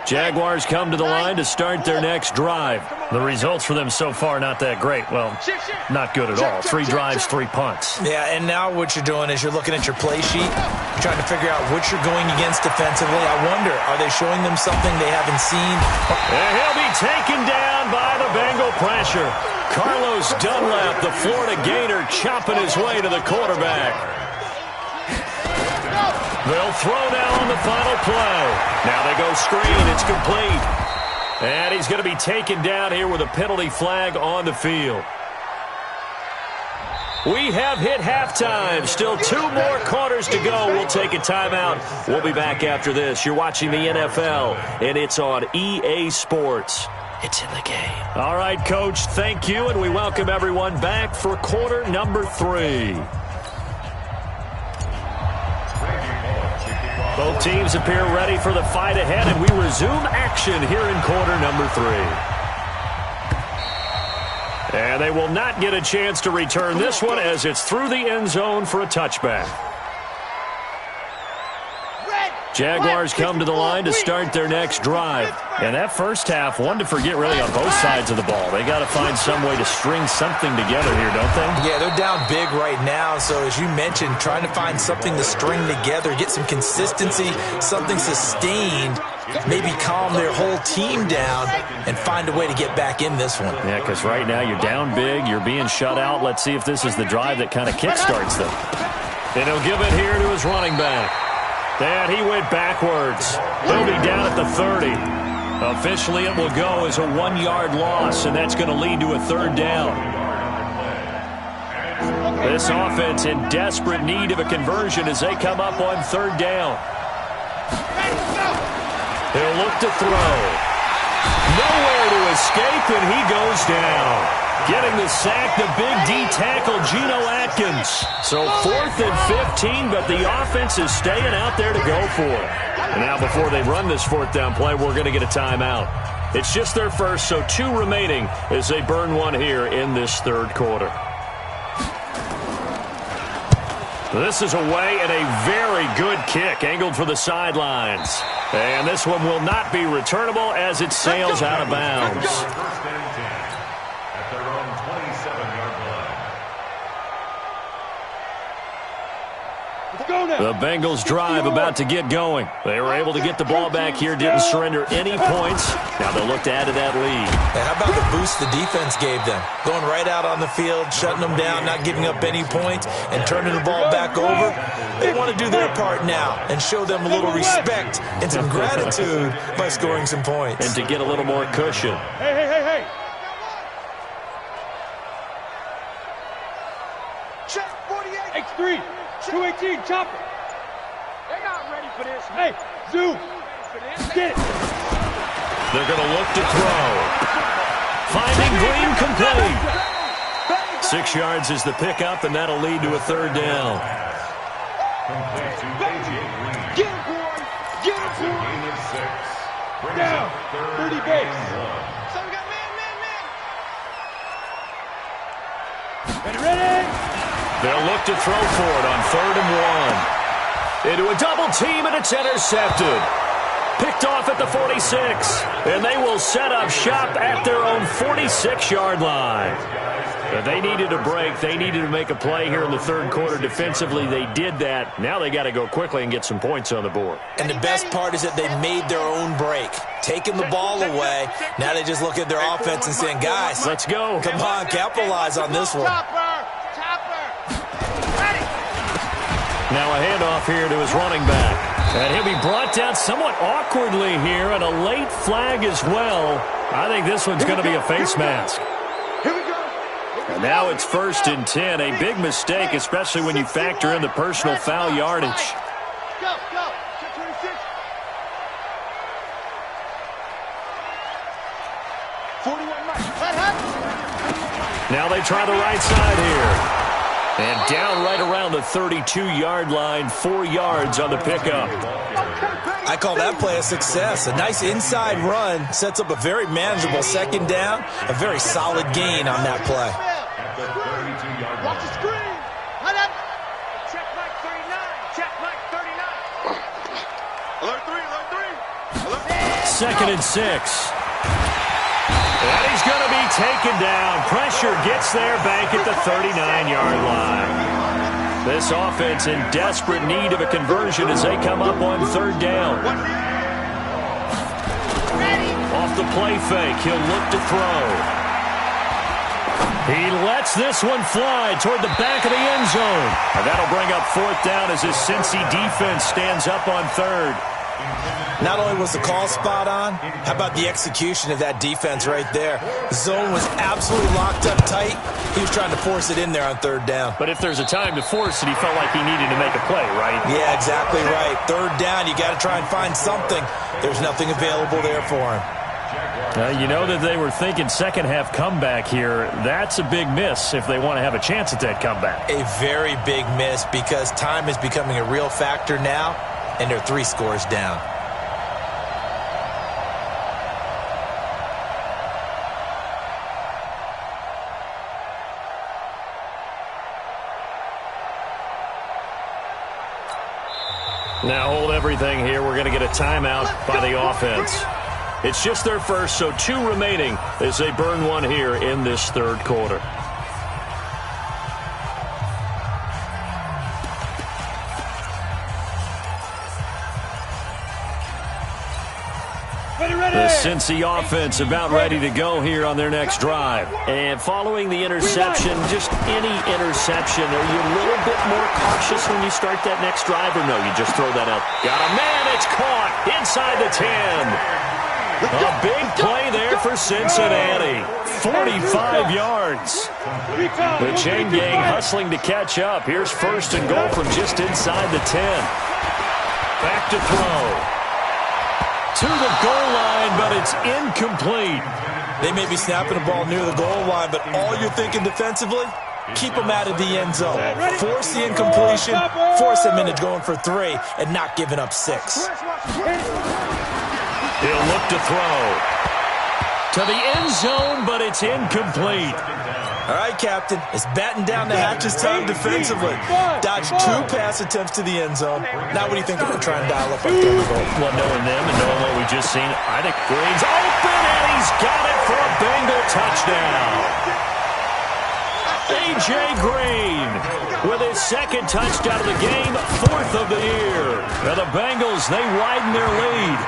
Jaguars come to the line to start their next drive. The results for them so far not that great. Well, not good at all. 3 drives, 3 punts. Yeah, and now what you're doing is you're looking at your play sheet, trying to figure out what you're going against defensively. I wonder, are they showing them something they haven't seen? And he'll be taken down by the Bengal pressure. Carlos Dunlap, the Florida Gator, chopping his way to the quarterback. They'll throw now on the final play. Now they go screen. It's complete. And he's going to be taken down here with a penalty flag on the field. We have hit halftime. Still 2 more quarters to go. We'll take a timeout. We'll be back after this. You're watching the NFL, and it's on EA Sports. It's in the game. All right, Coach, thank you, and we welcome everyone back for quarter number 3. Both teams appear ready for the fight ahead, and we resume action here in quarter number 3. And they will not get a chance to return this one as it's through the end zone for a touchback. Jaguars come to the line to start their next drive. And that first half, one to forget really on both sides of the ball. They got to find some way to string something together here, don't they? Yeah, they're down big right now. So as you mentioned, trying to find something to string together, get some consistency, something sustained, maybe calm their whole team down and find a way to get back in this one. Yeah, because right now you're down big, you're being shut out. Let's see if this is the drive that kind of kickstarts them. And he'll give it here to his running back. And he went backwards. He'll be down at the 30. Officially, it will go as a 1-yard loss, and that's going to lead to a 3rd down. This offense in desperate need of a conversion as they come up on 3rd down. He'll look to throw. Nowhere to escape, and he goes down. Getting the sack, the big D tackle, Geno Atkins. So 4th and 15, but the offense is staying out there to go for it. And now before they run this 4th down play, we're going to get a timeout. It's just their first, so 2 remaining as they burn one here in this 3rd quarter. This is away and a very good kick angled for the sidelines. And this one will not be returnable as it sails out of bounds. The Bengals drive about to get going. They were able to get the ball back here, didn't surrender any points. Now they'll look to add to that lead. And how about the boost the defense gave them? Going right out on the field, shutting them down, not giving up any points, and turning the ball back over. They want to do their part now and show them a little respect and some gratitude by scoring some points. And to get a little more cushion. Hey. Check 48. X3. 218, chopper. They're not ready for this. Hey, Zoo. Get it. They're going to look to throw. Finding Green complete. 6 yards is the pickup, and that'll lead to a 3rd down. Get him, boy. Get him, boy. Down. 30 base. So we got man. Ready? They'll look to throw for it on 3rd and 1. Into a double team, and it's intercepted. Picked off at the 46. And they will set up shop at their own 46-yard line. They needed a break. They needed to make a play here in the 3rd quarter. Defensively, they did that. Now they got to go quickly and get some points on the board. And the best part is that they made their own break. Taking the ball away. Now they just look at their offense and saying, guys, let's go. Come on, capitalize on this one. Now a handoff here to his running back. And he'll be brought down somewhat awkwardly here, and a late flag as well. I think this one's going to be a face mask. And now it's 1st and 10. A big mistake, especially when you factor in the personal foul yardage. Go. Now they try the right side here. And down right around the 32-yard line, 4 yards on the pickup. I call that play a success. A nice inside run sets up a very manageable 2nd down. A very solid gain on that play. Watch the screen. Check Mike 39. Check Mike 39. Alert 3. 2nd and 6. And he's going to be taken down. Pressure gets there back at the 39-yard line. This offense in desperate need of a conversion as they come up on 3rd down. Off the play fake, he'll look to throw. He lets this one fly toward the back of the end zone. And that'll bring up 4th down as his Cincy defense stands up on 3rd. Not only was the call spot on, how about the execution of that defense right there? The zone was absolutely locked up tight. He was trying to force it in there on 3rd down. But if there's a time to force it, he felt like he needed to make a play, right? Yeah, exactly right. 3rd down, you got to try and find something. There's nothing available there for him. You know that they were thinking second half comeback here. That's a big miss if they want to have a chance at that comeback. A very big miss because time is becoming a real factor now, and they're 3 scores down. Now hold everything here. We're going to get a timeout by the offense. It's just their first, so 2 remaining as they burn one here in this 3rd quarter. The Cincy offense about ready to go here on their next drive. And following the interception, just any interception, are you a little bit more cautious when you start that next drive, or no, you just throw that out? Got a man, it's caught inside the 10. A big play there for Cincinnati. 45 yards. The chain gang hustling to catch up. Here's 1st and goal from just inside the 10. Back to throw. To the goal line, but it's incomplete. They may be snapping the ball near the goal line, but all you're thinking defensively, keep them out of the end zone. Force the incompletion, force them into going for 3, and not giving up 6. He'll look to throw. To the end zone, but it's incomplete. All right, Captain, it's batten down the hatches time defensively. Dodged 2 pass attempts to the end zone. Now what do you think about trying to dial up on 3rd and goal? Well, knowing them and knowing what we just seen, I think Green's open, and he's got it for a Bengal touchdown. A.J. Green with his 2nd touchdown of the game, 4th of the year. Now the Bengals, they widen their lead.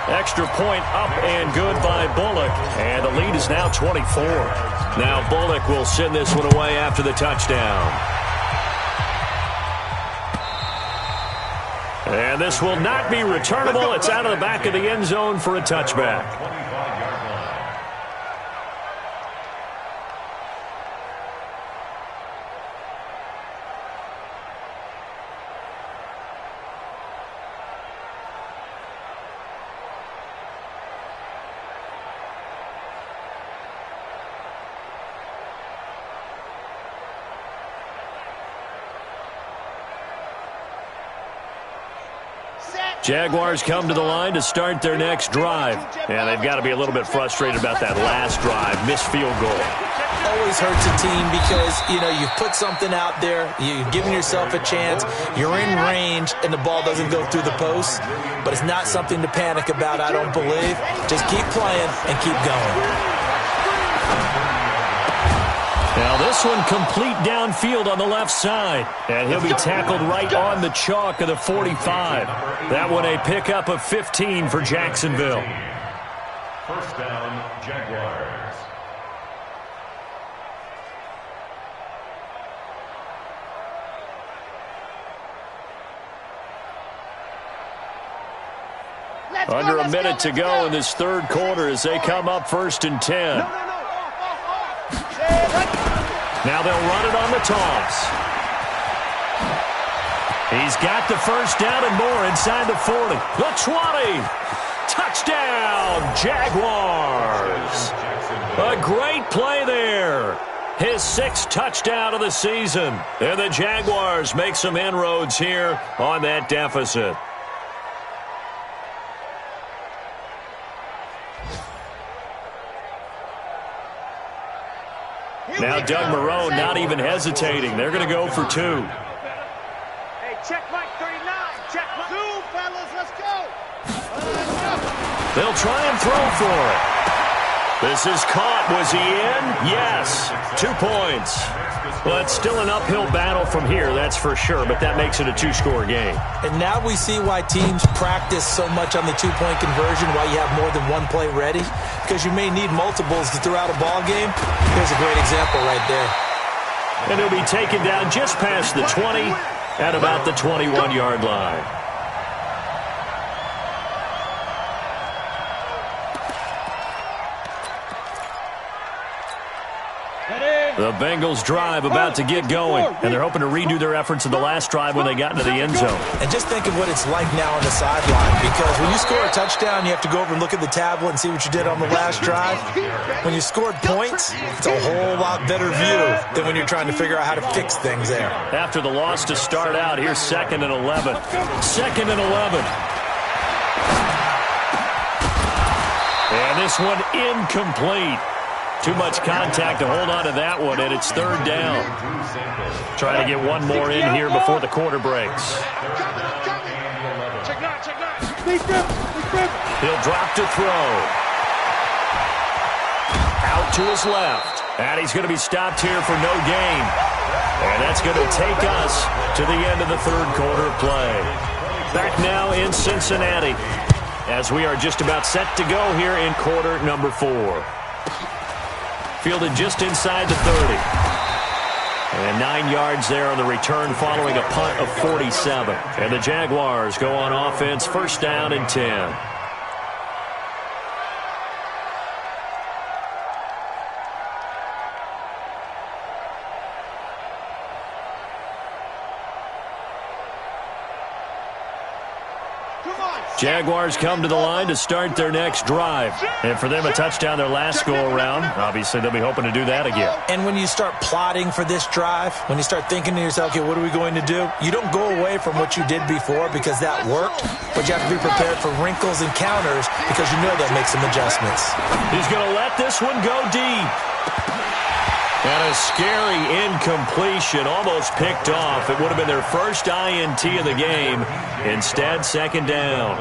Extra point up and good by Bullock. And the lead is now 24. Now Bullock will send this one away after the touchdown. And this will not be returnable. It's out of the back of the end zone for a touchback. Jaguars come to the line to start their next drive. And they've got to be a little bit frustrated about that last drive. Missed field goal. Always hurts a team because, you've put something out there. You've given yourself a chance. You're in range, and the ball doesn't go through the posts. But it's not something to panic about, I don't believe. Just keep playing and keep going. Now this one complete downfield on the left side. And he'll be tackled right on the chalk of the 45. That one a pickup of 15 for Jacksonville. 1st down, Jaguars. Under a minute to go in this 3rd quarter as they come up 1st and 10. Now they'll run it on the toss. He's got the 1st down and more inside the 40. The 20. Touchdown, Jaguars. A great play there. His 6th touchdown of the season. And the Jaguars make some inroads here on that deficit. Now Doug Marrone not even hesitating. They're going to go for 2. Hey, check Mike 39. Check Mike. 2, fellas. Let's go. They'll try and throw for it. This is caught. Was he in? Yes. 2 points. Well, it's still an uphill battle from here, that's for sure, but that makes it a 2-score game. And now we see why teams practice so much on the 2-point conversion, why you have more than one play ready, because you may need multiples to throw out a ball game. Here's a great example right there. And he'll be taken down just past the 20 at about the 21-yard line. The Bengals drive about to get going, and they're hoping to redo their efforts in the last drive when they got into the end zone. And just think of what it's like now on the sideline, because when you score a touchdown, you have to go over and look at the tablet and see what you did on the last drive. When you scored points, it's a whole lot better view than when you're trying to figure out how to fix things there. After the loss to start out, here's 2nd and 11. 2nd and 11. And this one incomplete. Too much contact to hold on to that one, and it's 3rd down. Trying to get one more in here before the quarter breaks. He'll drop to throw. Out to his left. And he's going to be stopped here for no gain. And that's going to take us to the end of the 3rd quarter of play. Back now in Cincinnati, as we are just about set to go here in quarter number 4. Fielded just inside the 30. And 9 yards there on the return following a punt of 47. And the Jaguars go on offense, 1st down and 10. Jaguars come to the line to start their next drive. And for them, a touchdown their last go-around. Obviously, they'll be hoping to do that again. And when you start plotting for this drive, when you start thinking to yourself, okay, what are we going to do? You don't go away from what you did before because that worked, but you have to be prepared for wrinkles and counters because you know they'll make some adjustments. He's going to let this one go deep. And a scary incompletion, almost picked off. It would have been their first INT of the game. Instead, 2nd down.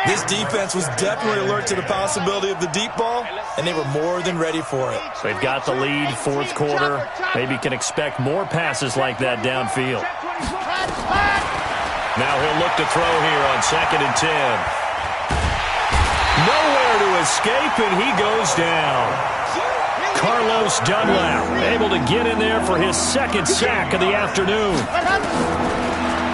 This defense was definitely alert to the possibility of the deep ball, and they were more than ready for it. They've got the lead, 4th quarter. Maybe can expect more passes like that downfield. Now he'll look to throw here on 2nd and 10. Nowhere to escape, and he goes down. Carlos Dunlap able to get in there for his 2nd sack of the afternoon.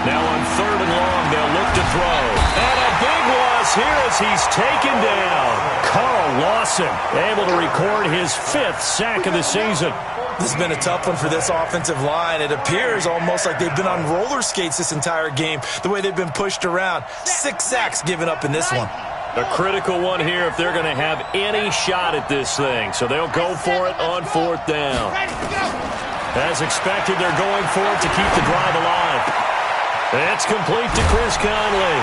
Now on 3rd and long, they'll look to throw. And a big loss here as he's taken down. Carl Lawson able to record his 5th sack of the season. This has been a tough one for this offensive line. It appears almost like they've been on roller skates this entire game, the way they've been pushed around. 6 sacks given up in this one. A critical one here if they're going to have any shot at this thing. So they'll go for it on 4th down. As expected, they're going for it to keep the drive alive. It's complete to Chris Conley.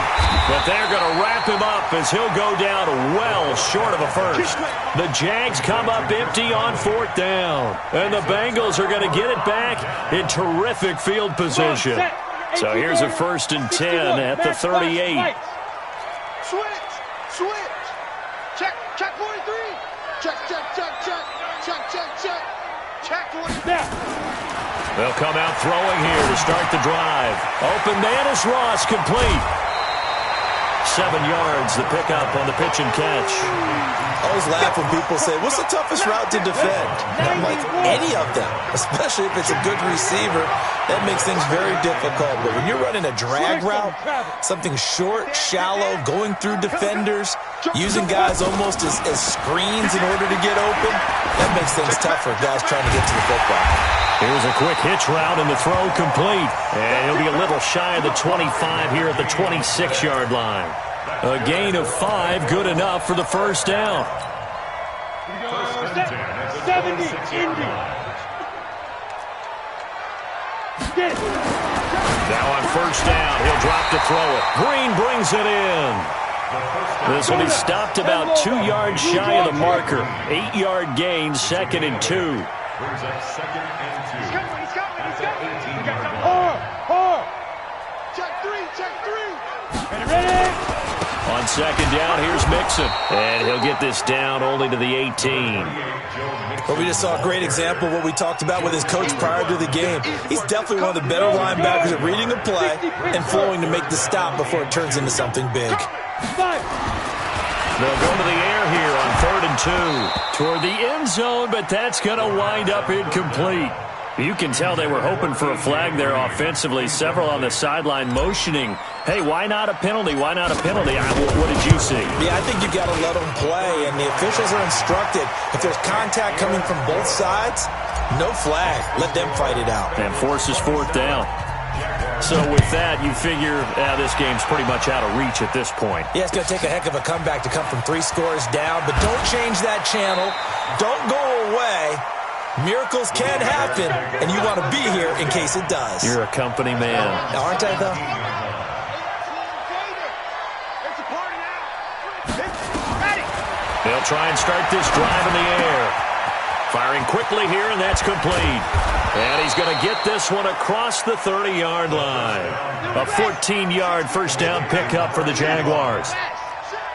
But they're going to wrap him up as he'll go down well short of a first. The Jags come up empty on 4th down. And the Bengals are going to get it back in terrific field position. So here's a 1st and 10 at the 38. Switch. Check 43. Check. Check 43. They'll come out throwing here to start the drive. Open man is Ross, complete. 7 yards, the pickup on the pitch and catch. I always laugh when people say, what's the toughest route to defend? And I'm like, any of them, especially if it's a good receiver. That makes things very difficult. But when you're running a drag route, something short, shallow, going through defenders, using guys almost as screens in order to get open, that makes things tough for guys trying to get to the football. Here's a quick hitch route and the throw complete. And he'll be a little shy of the 25 here at the 26-yard line. A gain of 5, good enough for the 1st down. 70, Indy. Now on 1st down, he'll drop to throw it. Green brings it in. This will be stopped about 2 yards shy of the marker. 8-yard gain, 2nd and 2. Brings up 2nd and 2. He's coming. Check 3. Ready. On second down, here's Mixon. And he'll get this down only to the 18. Well, we just saw a great example of what we talked about with his coach prior to the game. He's definitely one of the better linebackers at reading a play and flowing to make the stop before it turns into something big. They'll go to the air here on 3rd and 2. Toward the end zone, but that's going to wind up incomplete. You can tell they were hoping for a flag there offensively. Several on the sideline motioning, hey, why not a penalty? Why not a penalty? What did you see? Yeah, I think you got to let them play, and the officials are instructed. If there's contact coming from both sides, no flag. Let them fight it out. And forces 4th down. So with that, you figure this game's pretty much out of reach at this point. Yeah, it's going to take a heck of a comeback to come from 3 scores down, but don't change that channel. Don't go away. Miracles can happen, and you want to be here in case it does. You're a company man. Aren't I, though? They'll try and start this drive in the air. Firing quickly here, and that's complete. And he's going to get this one across the 30-yard line. A 14-yard first down pickup for the Jaguars.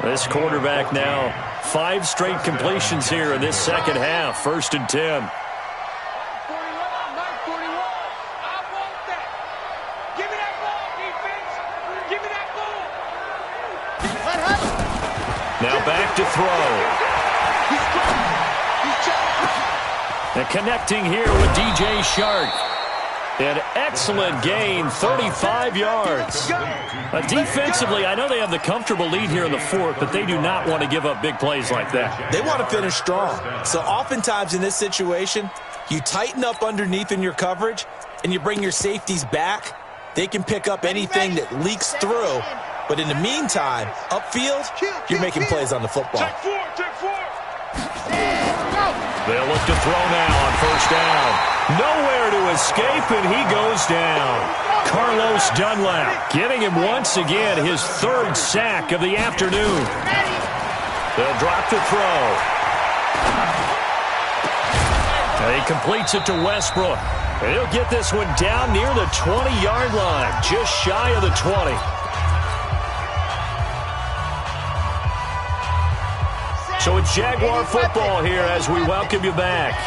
This quarterback now 5 straight completions here in this second half. 1st and 10. Now back to throw. And connecting here with DJ Shark. An excellent gain, 35 yards. Defensively, I know they have the comfortable lead here in the 4th, but they do not want to give up big plays like that. They want to finish strong. So oftentimes in this situation, you tighten up underneath in your coverage, and you bring your safeties back. They can pick up anything that leaks through. But in the meantime, upfield, you're making plays on the football. They'll look to throw now on 1st down. Nowhere to escape, and he goes down. Carlos Dunlap getting him once again, his 3rd sack of the afternoon. They'll drop to throw. He completes it to Westbrook. And he'll get this one down near the 20-yard line, just shy of the 20. So it's Jaguar football here as we welcome you back.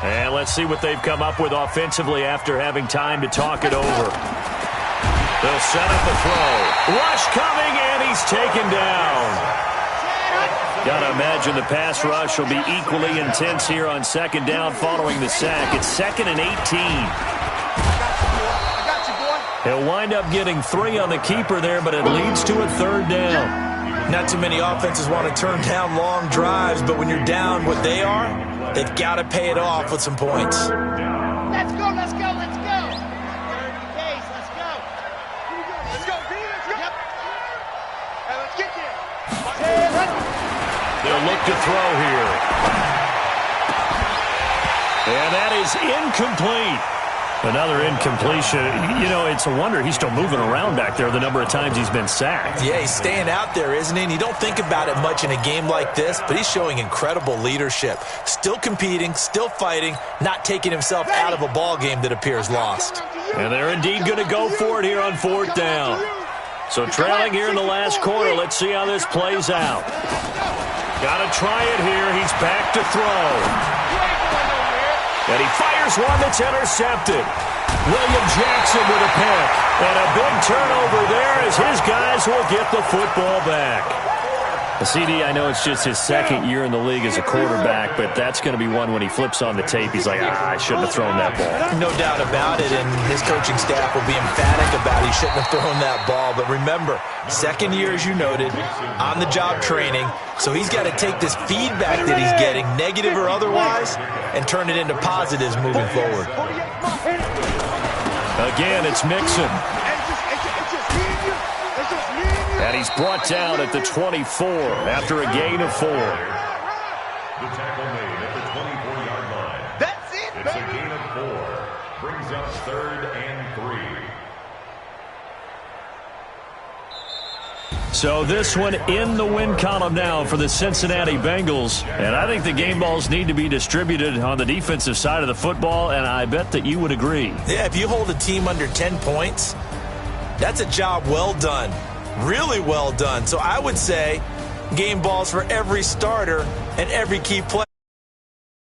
And let's see what they've come up with offensively after having time to talk it over. They'll set up a throw. Rush coming, and he's taken down. Gotta imagine the pass rush will be equally intense here on 2nd down following the sack. It's 2nd and 18. He'll wind up getting 3 on the keeper there, but it leads to a 3rd down. Not too many offenses want to turn down long drives, but when you're down what they are, they've got to pay it off with some points. Let's go, let's go, let's go. 30 days, let's go. Let's go, B, let's go. Yep. Hey, let's get there. They'll look to throw here. And that is incomplete. Another incompletion. You know, it's a wonder he's still moving around back there the number of times he's been sacked. Yeah, he's staying out there, isn't he? And you don't think about it much in a game like this, but he's showing incredible leadership. Still competing, still fighting, not taking himself out of a ball game that appears lost. And they're indeed going to go for it here on 4th down. So trailing here in the last quarter, let's see how this plays out. Got to try it here. He's back to throw. And he fires one that's intercepted. William Jackson with a pick. And a big turnover there as his guys will get the football back. CD, I know it's just his 2nd year in the league as a quarterback, but that's going to be one when he flips on the tape. He's like, I shouldn't have thrown that ball. No doubt about it, and his coaching staff will be emphatic about he shouldn't have thrown that ball. But remember, 2nd year, as you noted, on-the-job training, so he's got to take this feedback that he's getting, negative or otherwise, and turn it into positives moving forward. Again, it's Mixon. And he's brought down at the 24 after a gain of 4. The tackle made at the 24-yard line. That's it, It's a gain of 4. Brings up 3rd and 3. So this one in the win column now for the Cincinnati Bengals. And I think the game balls need to be distributed on the defensive side of the football, and I bet that you would agree. Yeah, if you hold a team under 10 points, that's a job well done. really well done. So I would say game balls for every starter and every key player.